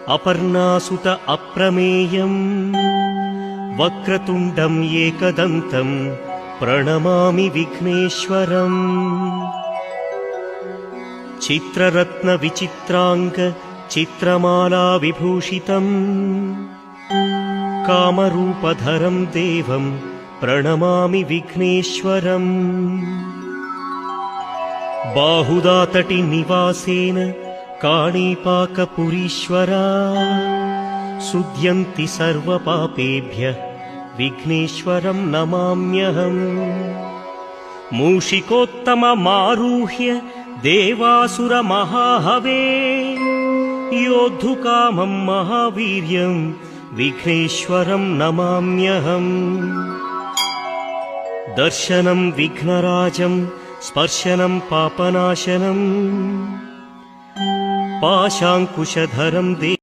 अपर्णासुत अप्रमेयम् वक्रतुण्डम् एकदन्तम् प्रणमामि विघ्नेश्वरम्। चित्ररत्न विचित्रांग चित्रमाला विभूषितम् कामरूपधरम् देवम् प्रणमामि विघ्नेश्वरम्। बाहुदातटि निवासेन काणीपाकपुरीश्वरा शुध्यन्ति सर्वपापेभ्यः विघ्नेश्वरम् नमाम्यहम्। मूषिकोत्तममारुह्य देवासुरमहाहवे योद्धुकामम् महावीर्यम् विघ्नेश्वरम् नमाम्यहम्। दर्शनम् विघ्नराजम् स्पर्शनम् पापनाशनम् पाशाङ्कुशधरम्